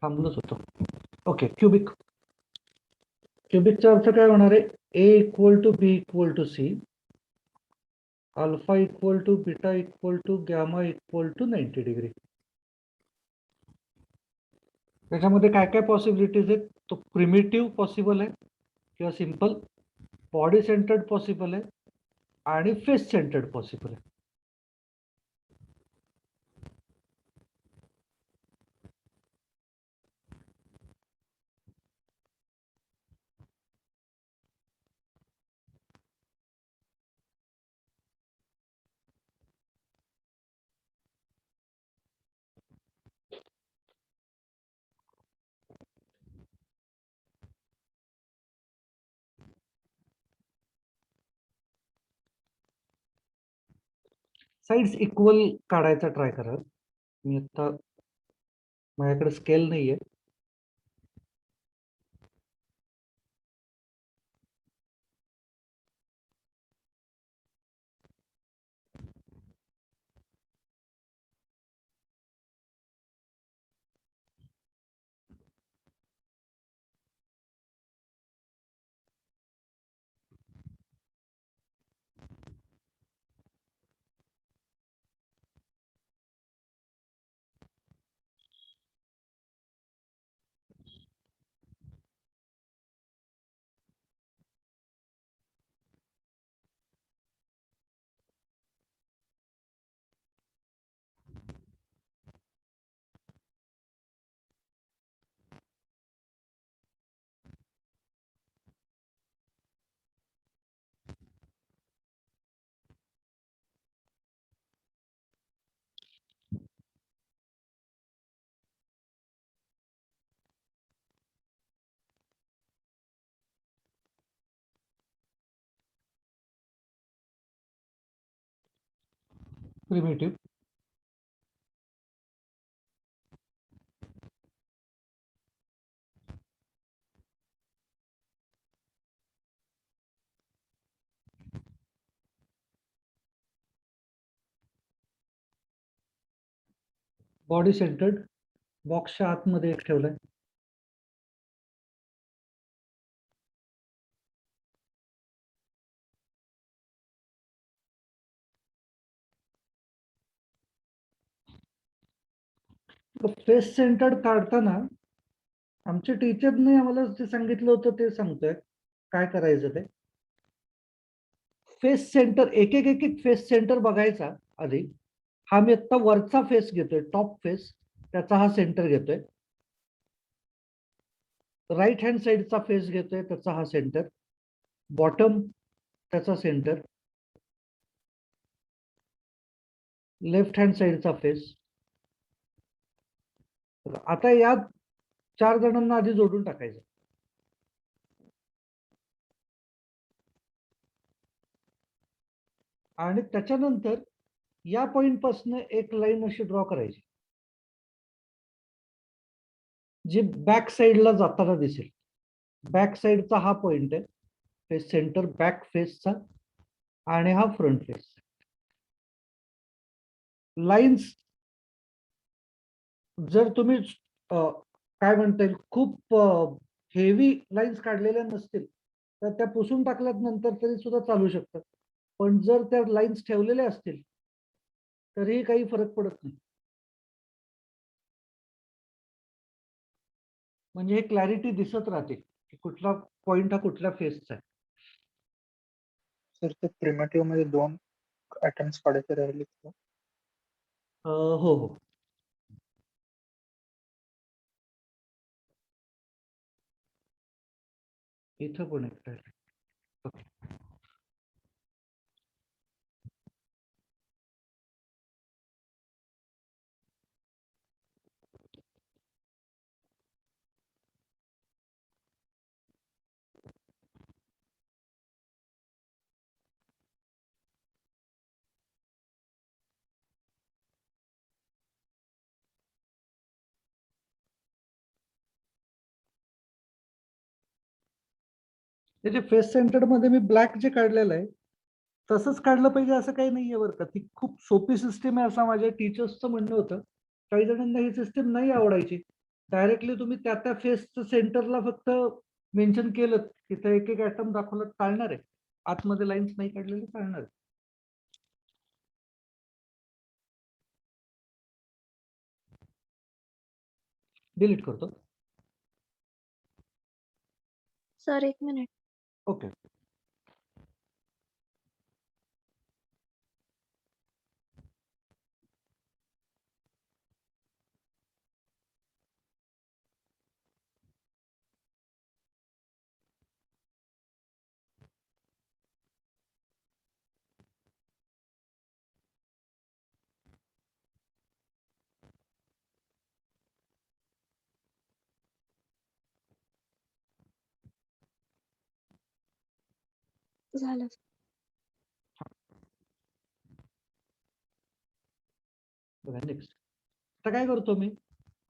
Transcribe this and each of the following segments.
थांबलोच होतो. Okay, cubic. क्युबिकचा अर्थ काय होणार आहे? A equal to B equal to C, alpha equal to beta equal to gamma equal to 90 degree. त्याच्यामध्ये काय काय पॉसिबिलिटीज आहेत? तो प्रिमिटिव्ह पॉसिबल आहे किंवा सिंपल, बॉडी सेंटर्ड पॉसिबल आहे आणि फेस सेंटर्ड पॉसिबल आहे. साइड्स इक्वल काढायचा ट्राय करा. मी आता माझ्याकडे स्केल नाहीये. प्रिमिटिव्ह. Body centred. बॉक्सच्या आतमध्ये एक ठेवलाय. फेस सेंटर्ड काढताना आमच्या टीचरने आम्हाला जे सांगितलं होतं ते सांगतोय काय करायचं ते. फेस सेंटर एक एक एक एक फेस सेंटर बघायचा आधी. हा मी आता वरचा फेस घेतोय, टॉप फेस, त्याचा हा सेंटर घेतोय. राईट हँड साइडचा फेस घेतोय, त्याचा हा सेंटर. बॉटम, त्याचा सेंटर. लेफ्ट हँड साइडचा फेस. आता या 4 जणांना आधी जोडून टाकायचं. आणि त्याच्यानंतर या पॉइंट पासून एक लाईन अशी ड्रॉ करायची जी बॅक साइडला जाताना दिसेल. बॅक साइडचा हा पॉइंट आहे, फेस सेंटर बॅक फेसचा, आणि हा फ्रंट फेस. लाईन्स जर तुम्ही काय म्हणता येईल खूप हेवी लाईन्स काढलेल्या नसतील तर त्या पुसून टाकल्यात नंतर तरी सुद्धा चालू शकतात. पण जर त्या लाईन्स ठेवलेल्या असतील तरीही काही फरक पडत नाही. म्हणजे हे क्लॅरिटी दिसत राहते की कुठला पॉइंट हा कुठल्या फेसचा आहे. सर ते प्रिमेटिव्ह मध्ये 2 अटेम्प्ट्स काढायचे राहिले. हो हो. इथं पण एक राहिले. ओके. त्याचे फेस सेंटर्ड मध्ये मी ब्लॅक जे काढलेलं आहे तसंच काढलं पाहिजे असं काही नाहीये बरं का. ती खूप सोपी सिस्टीम आहे असं माझ्या टीचर्सचं म्हणणं होतं. काही जणांना ही सिस्टीम नाही आवडायची. डायरेक्टली तुम्ही त्या फेसचं सेंटरला फक्त मेन्शन केलं, तिथे एक एक ऍटम दाखवलं चालणार आहे, आतमध्ये लाईन्स नाही काढलेले चालणार आहे. डिलीट करतो. Sir 1 minute. ओके. झालं. नेक्स्ट. आता काय करतो मी,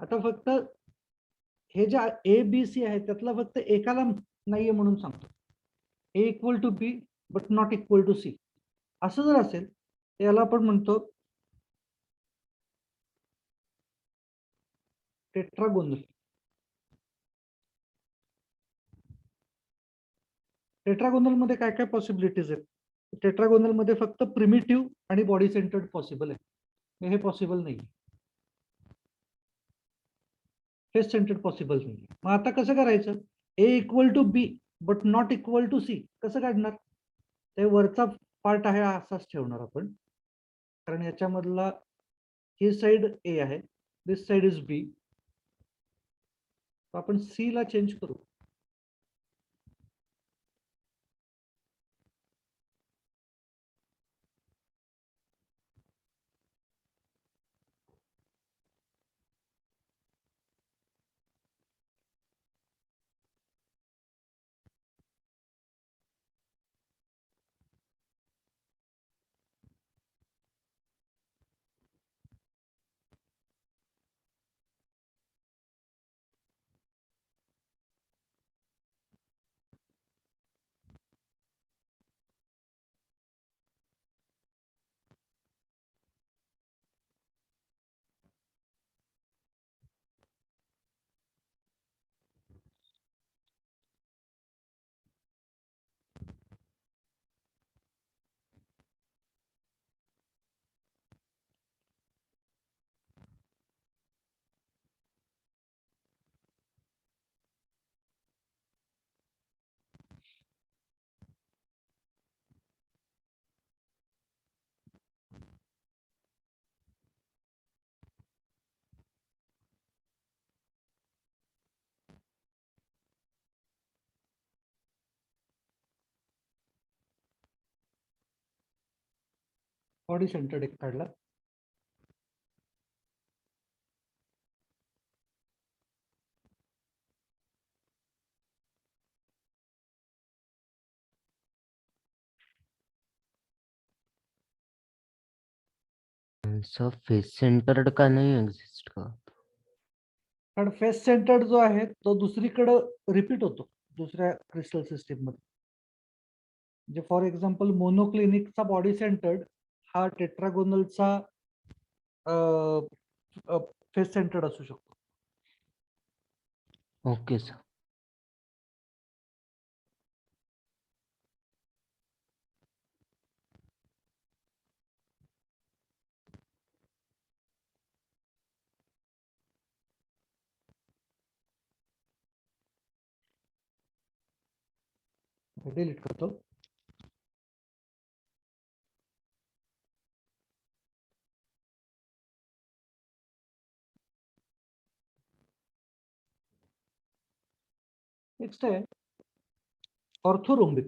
आता फक्त हे जे ए बी सी आहे त्यातला फक्त एकाला नाहीये म्हणून सांगतो. A equal to B but not equal to C असं जर असेल याला आपण म्हणतो टेट्रागोनल. टेट्रागोनल मध्ये काय काय पॉसिबिलिटीज आहेत? टेट्रागोनल मध्ये फक्त प्रिमिटिव्ह आणि बॉडी सेंटर्ड पॉसिबल आहे, हे पॉसिबल नाही, फेस सेंटर्ड पॉसिबल नाही. मग आता कसं करायचं? A equal to B but not equal to C कसं काढणार? ते वरचा पार्ट आहे असाच ठेवणार आपण, कारण याच्यामधला ही साइड ए आहे, दिस साइड इज बी, आपण सी ला चेंज करू. बॉडी सेंटर्ड एक काढला. सर फेस सेंटर्ड का नाही एक्झिस्ट का? कारण फेस सेंटर्ड जो आहे तो दुसरीकडे रिपीट होतो दुसऱ्या क्रिस्टल सिस्टीम मध्ये. म्हणजे फॉर एक्झाम्पल मोनोक्लिनिकचा बॉडी सेंटर्ड हा टेट्रागोनलचा फेस सेंटर्ड असू शकतो. Okay sir. डिलीट करतो. नेक्स्ट आहे ऑर्थोरोम्बिक.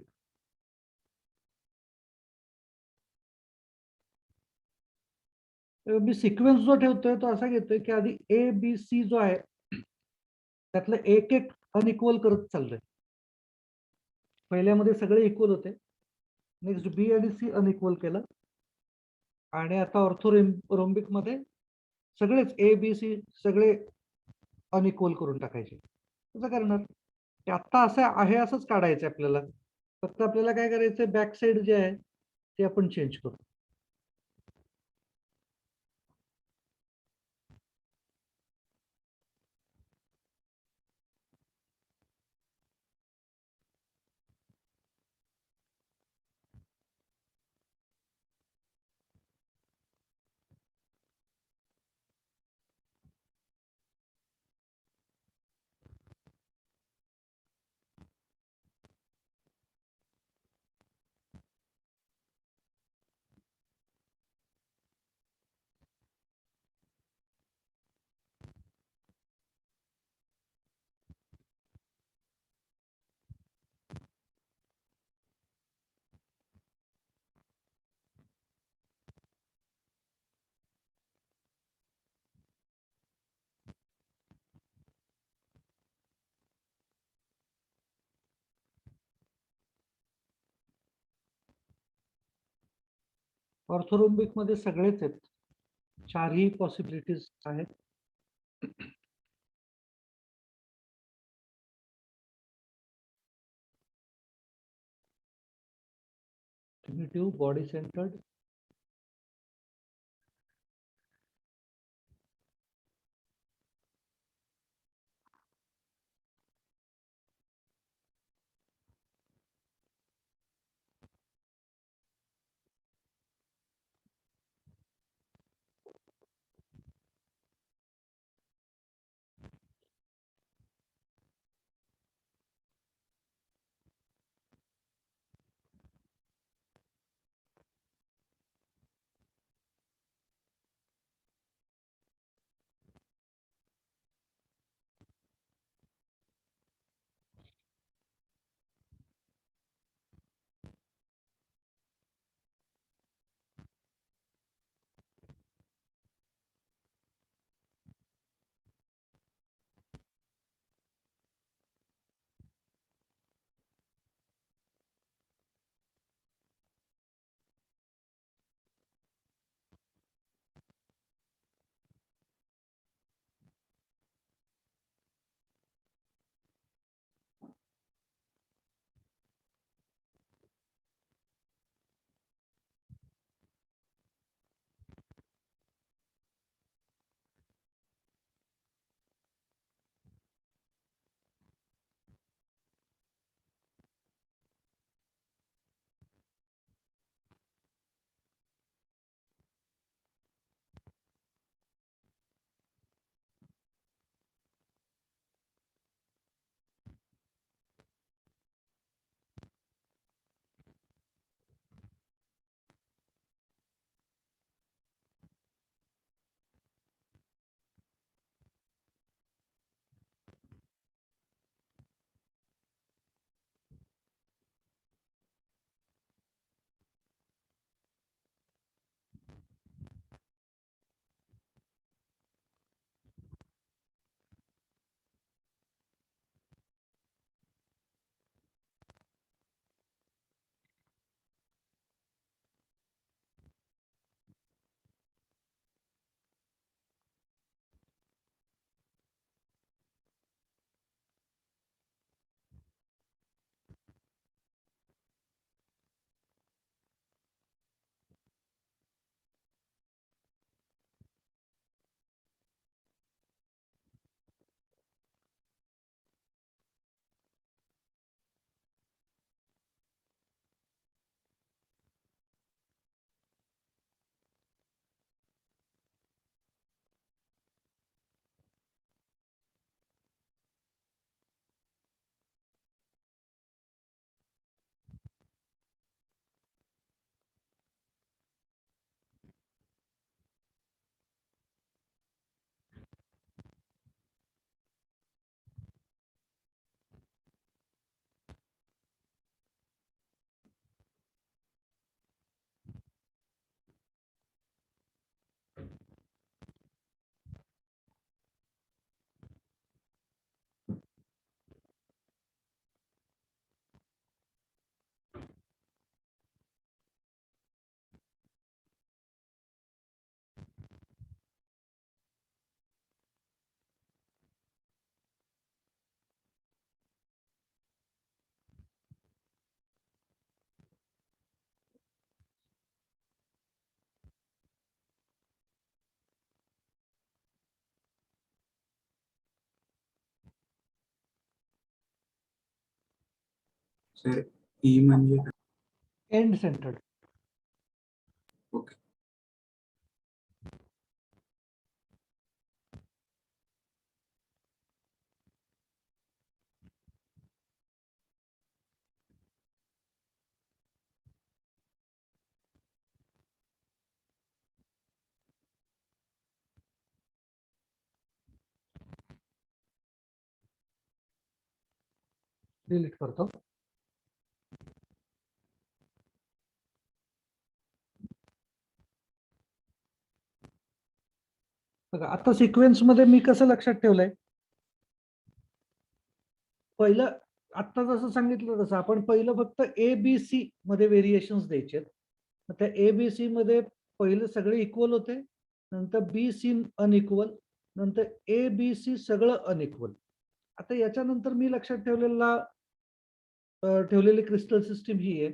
मी सिक्वेन्स जो ठेवतोय तो असा घेतोय की आधी ए बी सी जो आहे त्यातलं एक एक अनइक्वल करत चाललंय. पहिल्यामध्ये सगळे इक्वल होते, नेक्स्ट बी आणि सी अनइक्वल केलं, आणि आता ऑर्थोरोम्बिक मध्ये सगळेच ए बी सी सगळे अनइक्वल करून टाकायचे. कसं करणार? ते आता असं आहे असंच काढायचं आपल्याला, फक्त आपल्याला काय करायचं, बॅक साइड जे आहे ते आपण चेंज करू. ऑर्थोरोम्बिक मध्ये सगळेच आहेत, चारही पॉसिबिलिटीज आहेत. Primitive, body centred, sir E म्हणजे काय? End centred. ओके. डिलीट करतो. बघा आता सिक्वेन्स मध्ये मी कसं लक्षात ठेवलंय, पहिलं आता जसं सांगितलं तसं आपण पहिलं फक्त ए बी सी मध्ये व्हेरिएशन्स द्यायचे, त्या ए बी सी मध्ये पहिले सगळे इक्वल होते, नंतर बी सी अनइक्वल, नंतर ए बी सी सगळं अनइक्वल. आता याच्यानंतर मी लक्षात ठेवलेली क्रिस्टल सिस्टीम ही आहे.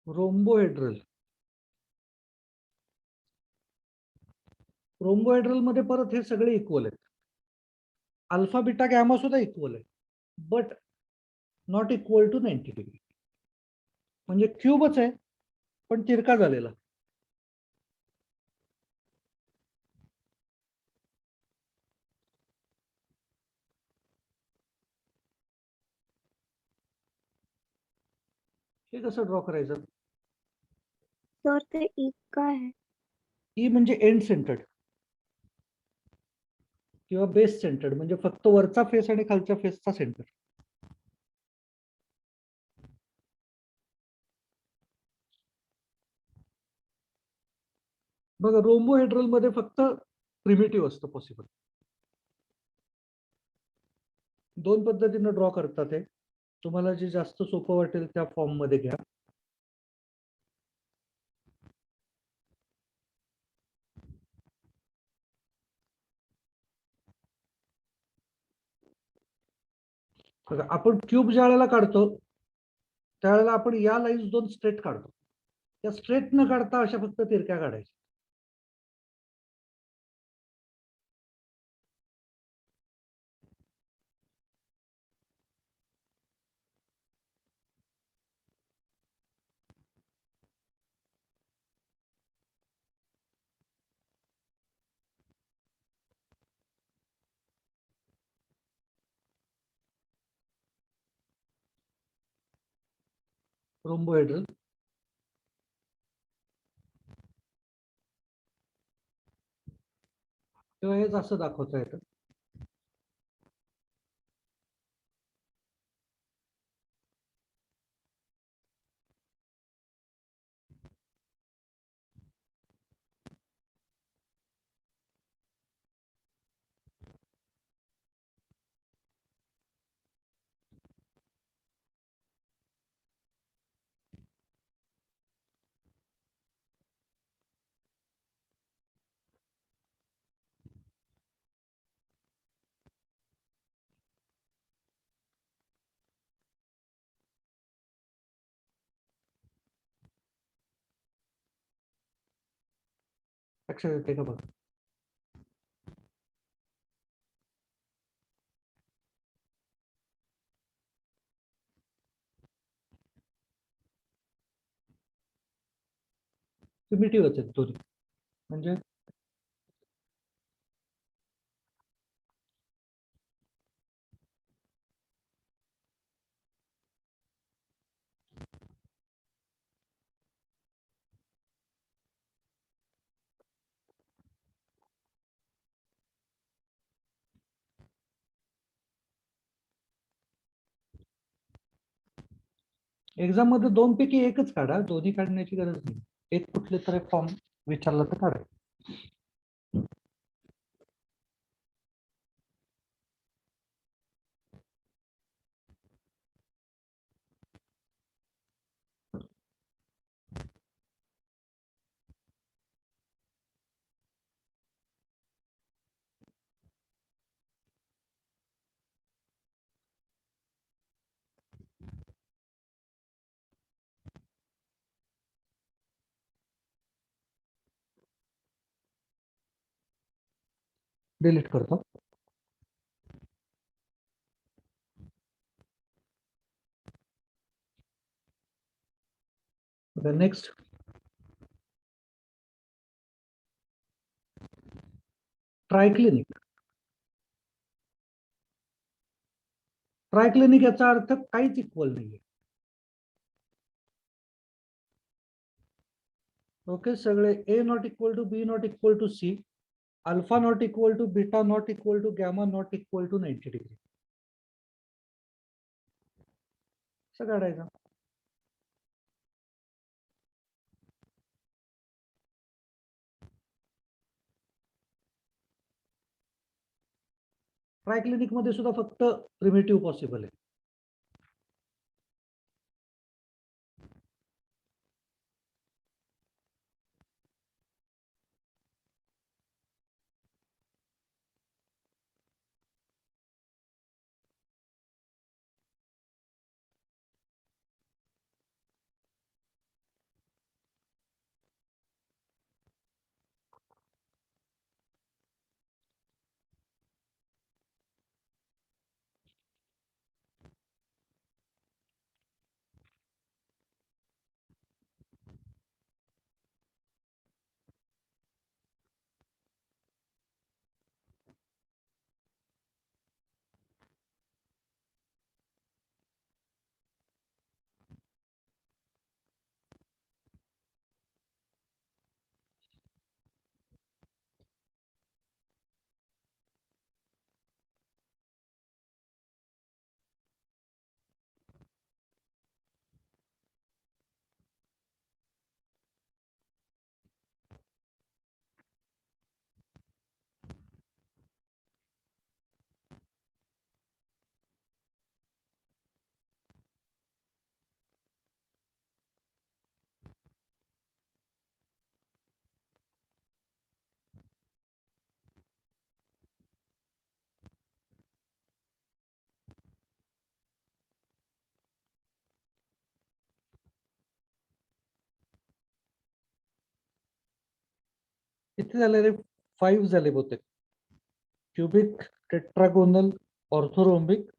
रोम्बोहेड्रल. रोम्बोहेड्रल मध्ये परत हे सगळे इक्वल आहेत. अल्फा बीटा गॅमा सुद्धा इक्वल आहे, but not equal to 90 degree. म्हणजे क्यूबच आहे पण तिरका झालेला. हे कसं ड्रॉ करायचं? सर ते ई काय आहे? ई म्हणजे एंड सेंटर्ड किंवा बेस सेंटर्ड, म्हणजे फक्त वरचा फेस आणि खालच्या फेसचा सेंटर. बघा, रोम्बोहेड्रल मध्ये फक्त प्रिमिटिव्ह असतं पॉसिबल. दोन पद्धतीनं ड्रॉ करतात ते. तुम्हाला जे जास्त सोपं वाटेल त्या फॉर्म मध्ये घ्या. बघा, आपण क्यूब ज्या वेळेला काढतो त्यावेळेला आपण या लाईन्स दोन स्ट्रेट काढतो. त्या स्ट्रेट न काढता अशा फक्त तिरक्या काढायच्या. रोम्बोहेड्रल. किंवा हेच असं दाखवता येतं. लक्षात येते का बघा? प्रिमिटिव्हच आहेत दोन्ही. म्हणजे एक्झाम मध्ये दोन पैकी एकच काढा, दोन्ही काढण्याची गरज नाही. एक कुठले तरी फॉर्म विचारला तर काढा. डिलीट करतो. Next, triclinic. ट्रायक्लिनिक याचा अर्थ काहीच इक्वल नाहीये. ओके, सगळे A not equal to B not equal to C, alpha not equal to beta not equal to gamma not equal to 90 degree. असं काढायचं. ट्रायक्लिनिक मध्ये सुद्धा फक्त प्रिमिटिव्ह पॉसिबल आहे. किती झाले रे? 5 झाले बहुतेक. Cubic, tetragonal, orthorhombic,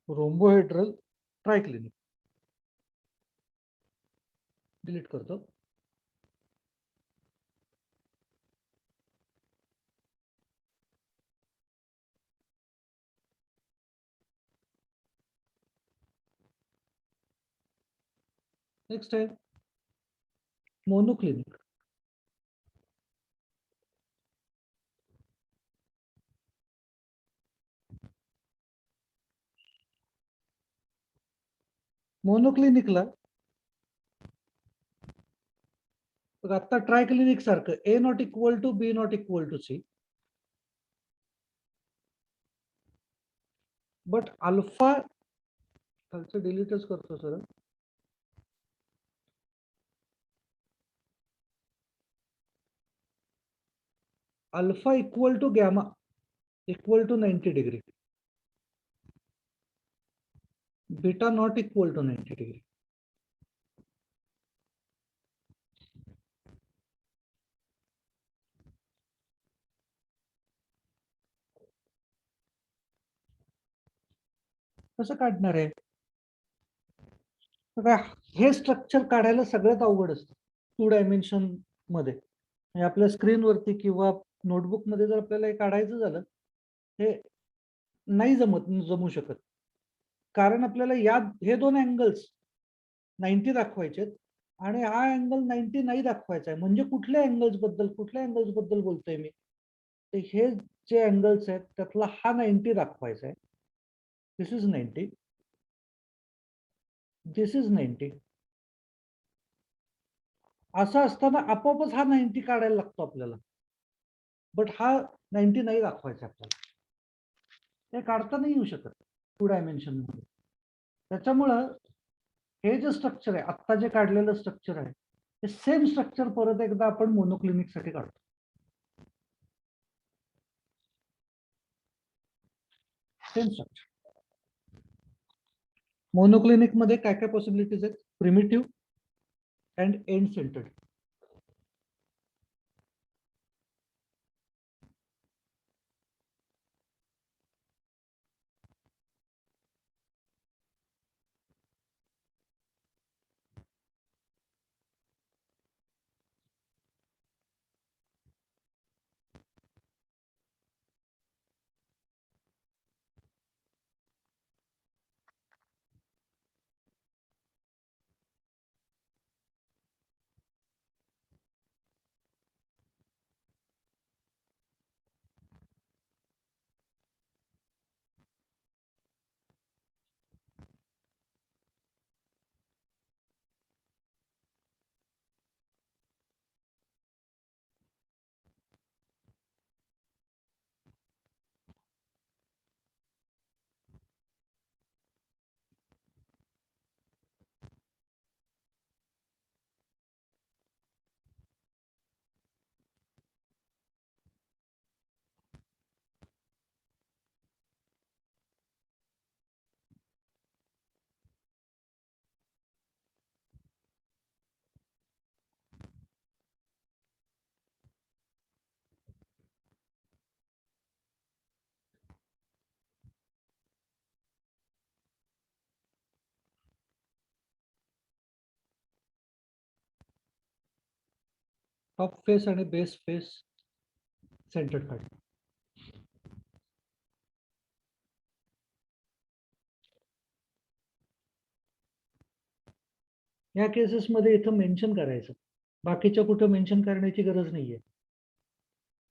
rhombohedral, triclinic. Delete करतो. नेक्स्ट आहे मोनोक्लिनिक. मोनोक्लिनिकला आता ट्रायक्लिनिक सारखं A not equal to B not equal to C, but alpha खालचं डिलीटच करतो sir. Alpha equal to gamma equal to 90 degree, beta not equal to 90 degree. कसं काढणार आहे? बघा, हे स्ट्रक्चर काढायला सगळ्यात अवघड असतं 2 डायमेन्शन मध्ये. म्हणजे आपल्या स्क्रीनवरती किंवा नोटबुक मध्ये जर आपल्याला हे काढायचं झालं, हे नाही जमू शकत. कारण आपल्याला हे 2 अँगल्स 90 दाखवायचे आणि हा अँगल 90 नाही दाखवायचा आहे. म्हणजे कुठल्या अँगल्स बद्दल बोलतोय मी? तर हे जे अँगल्स आहेत त्यातला हा 90 दाखवायचा आहे. दिस इज 90, दिस इज 90. असं असताना आपोआपच हा 90 काढायला लागतो आपल्याला, बट हा 90 नाही दाखवायचा आपल्याला. हे काढता नाही येऊ शकत 2 डायमेन्शन मध्ये. त्याच्यामुळं हे जे स्ट्रक्चर आहे, आत्ता जे काढलेलं स्ट्रक्चर आहे, हे सेम स्ट्रक्चर परत एकदा आपण मोनोक्लिनिक साठी काढतो. Same structure. मोनोक्लिनिक मध्ये काय काय पॉसिबिलिटीज आहेत? Primitive and end centred. Top face आणि बेस फेस सेंटर्ड काढ. या केसेस मध्ये इथं मेन्शन करायचं, बाकीच्या कुठं मेन्शन करण्याची गरज नाहीये.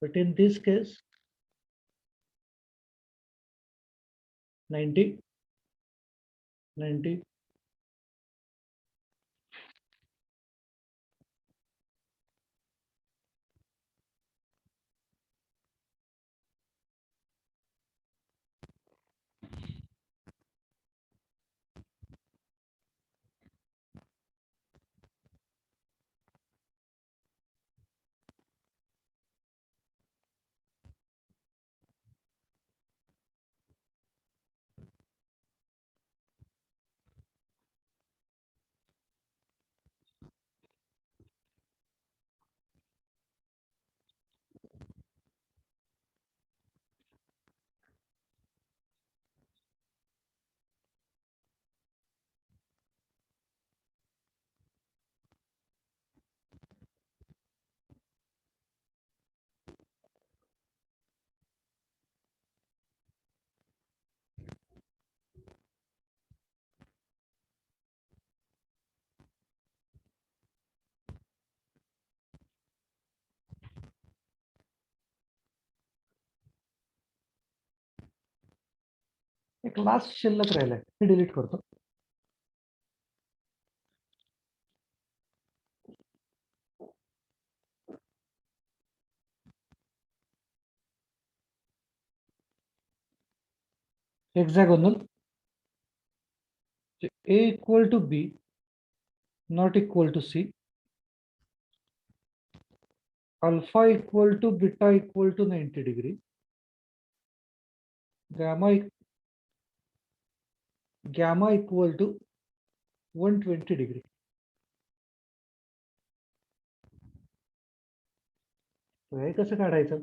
बट इन दिस केस 90 90 एक लास्ट शिल्लक राहिलाय मी डिलीट करतो. Hexagonal A equal to B not equal to C, alpha equal to beta equal to 90 degree, gamma equal to 120 degree. हे कसं काढायचं?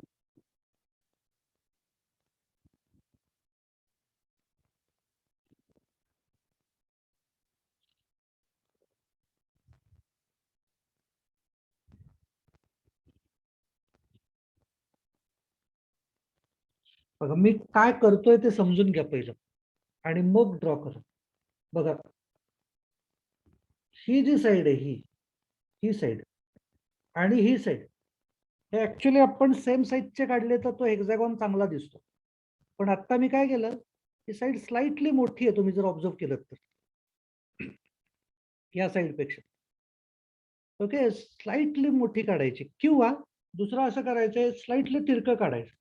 बघा मी काय करतोय ते समजून घ्या पहिलं आणि मग ड्रॉ करा. बघा ही जी साइड आहे ही साइड आणि ही साइड हे ऍक्च्युली आपण सेम साइडचे काढले तर तो हेक्सागॉन चांगला दिसतो. पण आता मी काय केलं, ही साइड स्लाइटली मोठी आहे तुम्ही जर ऑब्झर्व केलं तर या साइड पेक्षा. ओके, स्लाइटली मोठी काढायची किंवा दुसरं असं करायचंय स्लाइटली तिरकं काढायचं.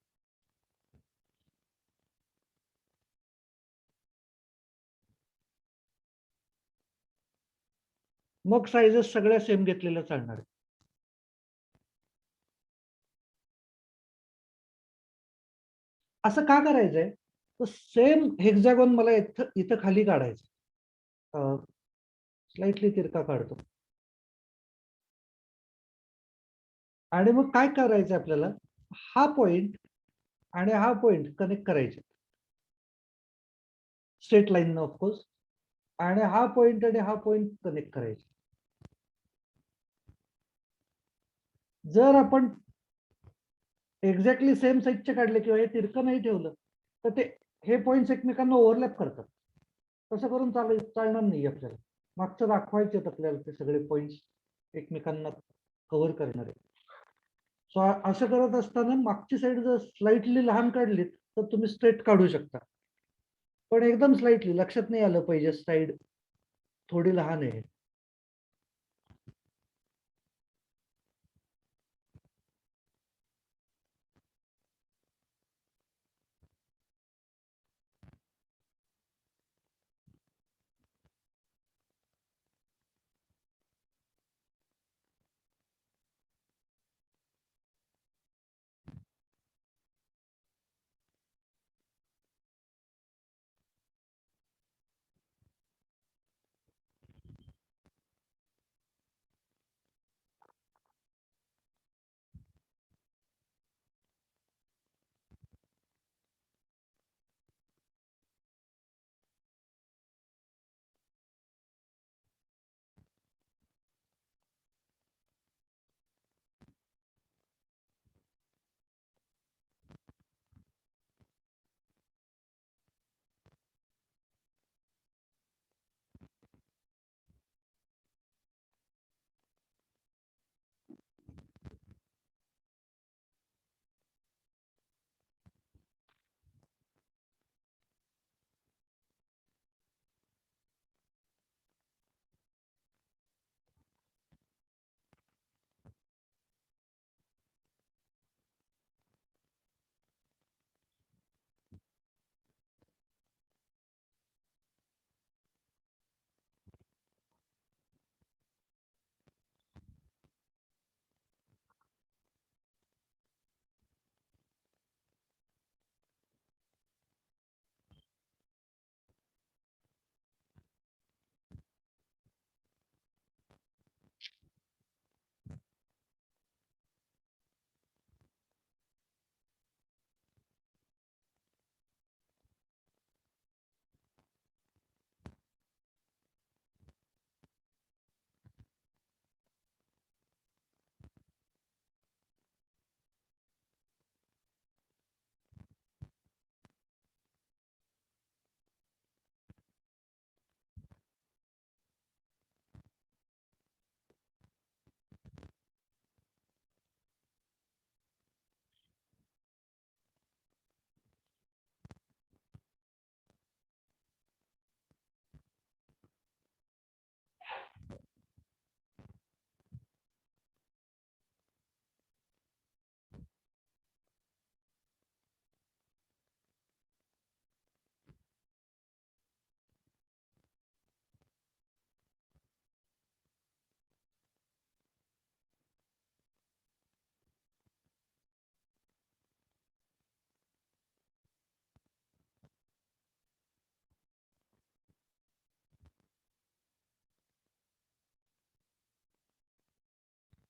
मग साइजेस सगळ्या सेम घेतलेल्या चालणार. असं का करायचंय? तर सेम हेक्सागॉन मला इथं खाली काढायचं. स्लाइटली तिरका काढतो आणि मग काय करायचं आपल्याला, हा पॉइंट आणि हा पॉइंट कनेक्ट करायचे स्ट्रेट लाईन ऑफकोर्स, आणि हा पॉइंट आणि हा पॉइंट कनेक्ट करायचे. जर आपण एक्झॅक्टली सेम साईजचे काढले किंवा हे तिरकं नाही ठेवलं तर ते हे पॉइंट्स एकमेकांना ओव्हरलॅप करतात. तसं करून चालणार नाही आपल्याला. मागचं दाखवायचे आपल्याला ते सगळे पॉइंट्स एकमेकांना कव्हर करणारे. सो असं करत असताना मागची साईड जर स्लाइटली लहान काढली तर तुम्ही स्ट्रेट काढू शकता, पण एकदम स्लाइटली लक्षात नाही आलं पाहिजे साईड थोडी लहान आहे.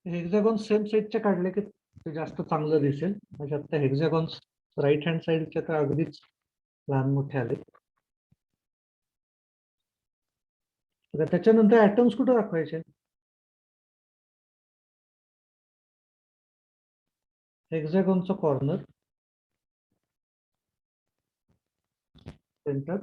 हेक्झॅगॉन सेम साईडचे काढले की ते जास्त चांगलं दिसेल. म्हणजे आता हेक्झॅगॉन्स राईट हँड साईडचे तर अगदीच लहान मोठे आले. तर त्याच्यानंतर ऍटम्स कुठे दाखवायचे? हेक्झॅगॉनचा कॉर्नर, सेंटर,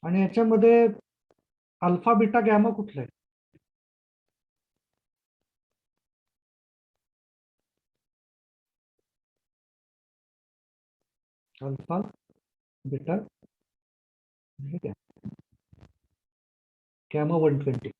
आणि याच्यामध्ये अल्फा बीटा गॅमा कुठला आहे? Alpha beta gamma 120.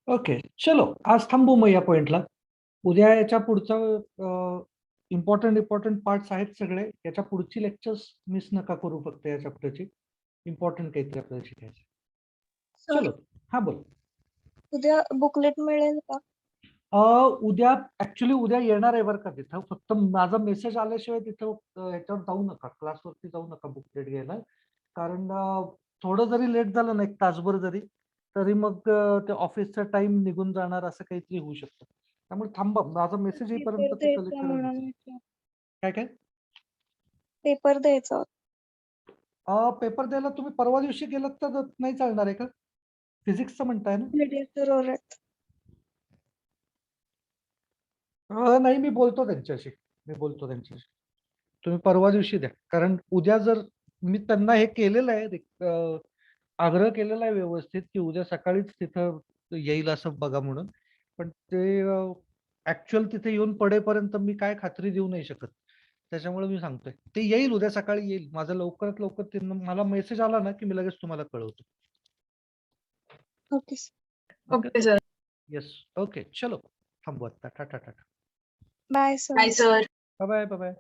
ओके, चलो आज थांबू मग या पॉइंटला. उद्या याच्या पुढचं इम्पॉर्टंट पार्ट्स आहेत सगळे. याच्या पुढची लेक्चर्स मिस नका करू फक्त या चॅप्टरची. इम्पॉर्टंट काहीतरी आपल्याला शिकायचं. सर चलो, हा बोल. उद्या बुकलेट मिळेल का? उद्या ऍक्च्युली उद्या येणार आहे बरं का तिथं. फक्त माझा मेसेज आल्याशिवाय तिथं याच्यावर जाऊ नका, क्लासवरती जाऊ नका बुकलेट घ्यायला. कारण थोडं जरी लेट झालं ना, एक तासभर जरी, तरी मग ते ऑफिसचा टाइम निघून जाणार असं काहीतरी होऊ शकतं. त्यामुळे थांबा, माझा मेसेज येईपर्यंत पेपर ते द्यायचा कलेक्ट म्हणून करायचं. म्हटलं. काय काय? पेपर द्यायचा होता. पेपर द्यायला तुम्ही परवा दिवशी गेलात तर नाही चालणार आहे का? फिजिक्सचं म्हणताय ना? मीडिएटर ओरडत. नाही, मी बोलतो त्यांच्याशी. तुम्ही परवा दिवशी द्या. कारण उद्या जर मी त्यांना हे केलेलं आहे, आग्रह केलेला आहे व्यवस्थित, की उद्या सकाळीच तिथं येईल असं बघा म्हणून. पण ते ऍक्च्युअल तिथे येऊन पडेपर्यंत मी काय खात्री देऊ नाही शकत. त्याच्यामुळे मी सांगतोय ते येईल, उद्या सकाळी येईल. माझं लवकरात लवकर मला मेसेज आला ना की मी लगेच तुम्हाला कळवतो. Okay sir. Okay sir. Yes, okay, चलो थांबू आता. Tata. Bye sir. Bye sir. Bye bye.